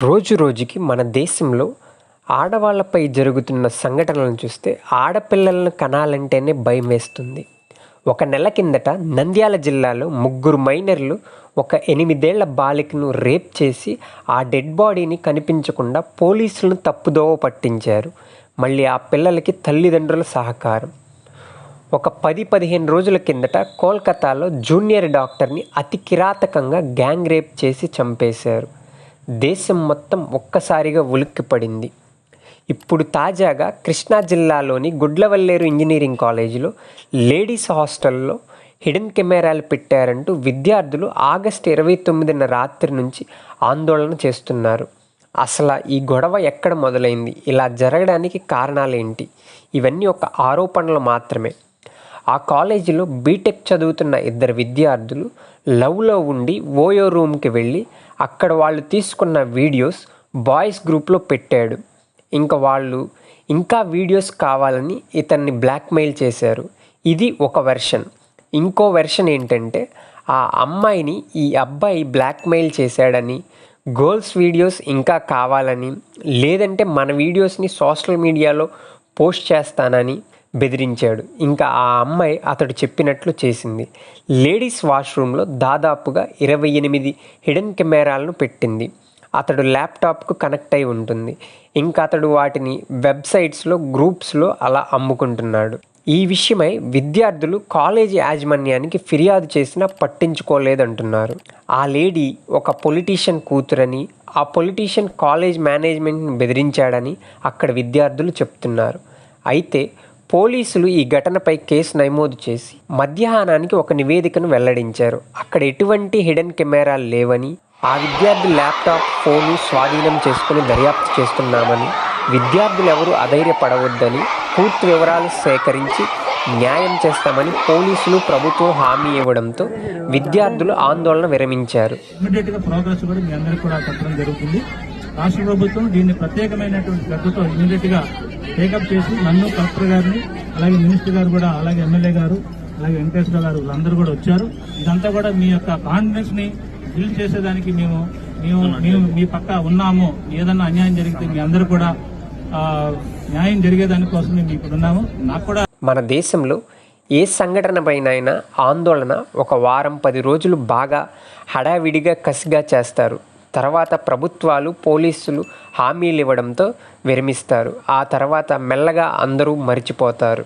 రోజు రోజుకి మన దేశంలో ఆడవాళ్ళపై జరుగుతున్న సంఘటనలను చూస్తే ఆడపిల్లలను కనాలంటేనే భయం వేస్తుంది. ఒక నెల కిందట నంద్యాల జిల్లాలో ముగ్గురు మైనర్లు ఒక 8 ఏళ్ల బాలికను రేప్ చేసి ఆ డెడ్ బాడీని కనిపించకుండా పోలీసులను తప్పుదోవ పట్టించారు. మళ్ళీ ఆ పిల్లలకి తల్లిదండ్రుల సహకారం. ఒక 10-15 రోజుల కిందట కోల్కతాలో జూనియర్ డాక్టర్ని అతి కిరాతకంగా గ్యాంగ్ రేప్ చేసి చంపేశారు. దేశం మొత్తం ఒక్కసారిగా ఉలిక్కిపడింది. ఇప్పుడు తాజాగా కృష్ణా జిల్లాలోని గుడ్లవల్లేరు ఇంజనీరింగ్ కాలేజీలో లేడీస్ హాస్టల్లో హిడెన్ కెమెరాలు పెట్టారంటూ విద్యార్థులు ఆగస్టు 29న రాత్రి నుంచి ఆందోళన చేస్తున్నారు. అసలు ఈ గొడవ ఎక్కడ మొదలైంది? ఇలా జరగడానికి కారణాలేంటి? ఇవన్నీ ఒక ఆరోపణలు మాత్రమే. ఆ కాలేజీలో బీటెక్ చదువుతున్న 2 విద్యార్థులు లవ్లో ఉండి ఓయో రూమ్కి వెళ్ళి అక్కడ వాళ్ళు తీసుకున్న వీడియోస్ బాయ్స్ గ్రూప్లో పెట్టాడు. వాళ్ళు ఇంకా వీడియోస్ కావాలని ఇతన్ని బ్లాక్మెయిల్ చేశారు. ఇది ఒక వెర్షన్. ఇంకో వెర్షన్ ఏంటంటే ఆ అమ్మాయిని ఈ అబ్బాయి బ్లాక్మెయిల్ చేశాడని, గర్ల్స్ వీడియోస్ ఇంకా కావాలని, లేదంటే మన వీడియోస్ని సోషల్ మీడియాలో పోస్ట్ చేస్తానని బెదిరించాడు. ఆ అమ్మాయి అతడు చెప్పినట్లు చేసింది. లేడీస్ వాష్రూమ్లో దాదాపుగా 28 హిడెన్ కెమెరాలను పెట్టింది. అతడు ల్యాప్టాప్కు కనెక్ట్ అయి ఉంటుంది. అతడు వాటిని వెబ్సైట్స్లో గ్రూప్స్లో అలా అమ్ముకుంటున్నాడు. ఈ విషయమై విద్యార్థులు కాలేజీ యాజమాన్యానికి ఫిర్యాదు చేసినా పట్టించుకోలేదంటున్నారు. ఆ లేడీ ఒక పొలిటీషియన్ కూతురని, ఆ పొలిటీషియన్ కాలేజ్ మేనేజ్మెంట్ని బెదిరించాడని అక్కడ విద్యార్థులు చెప్తున్నారు. అయితే పోలీసులు ఈ ఘటనపై కేసు నమోదు చేసి మధ్యాహ్నానికి ఒక నివేదికను వెల్లడించారు. అక్కడ ఎటువంటి హిడెన్ కెమెరాలు లేవని, ఆ విద్యార్థి ల్యాప్టాప్, ఫోను స్వాధీనం చేసుకుని దర్యాప్తు చేస్తున్నామని, విద్యార్థులు ఎవరూ అధైర్యపడవద్దని, పూర్తి వివరాలు సేకరించి న్యాయం చేస్తామని పోలీసులు, ప్రభుత్వం హామీ ఇవ్వడంతో విద్యార్థులు ఆందోళన విరమించారు. రాష్ట్ర ప్రభుత్వం దీన్ని ప్రత్యేకమైనటువంటి శ్రద్ధతో ఇమీడియట్గా టేకప్ చేసి నన్ను, కలెక్టర్ గారిని, అలాగే మినిస్టర్ గారు కూడా, అలాగే ఎమ్మెల్యే గారు, అలాగే వెంకటేశ్వర గారు వీళ్ళందరూ కూడా వచ్చారు. ఇదంతా కూడా మీ యొక్క కాన్ఫిడెన్స్ ని బిల్డ్ చేసేదానికి మేము మీ పక్క ఉన్నాము. ఏదన్నా అన్యాయం జరిగితే మీ అందరూ కూడా న్యాయం జరిగేదానికోసం మేము ఇప్పుడు ఉన్నాము. నాకు కూడా మన దేశంలో ఏ సంఘటన పైన ఆందోళన ఒక వారం 10 రోజులు బాగా హడావిడిగా కసిగా చేస్తారు. తర్వాత ప్రభుత్వాలు, పోలీసులు హామీలు ఇవ్వడంతో విరమిస్తారు. ఆ తర్వాత మెల్లగా అందరూ మర్చిపోతారు.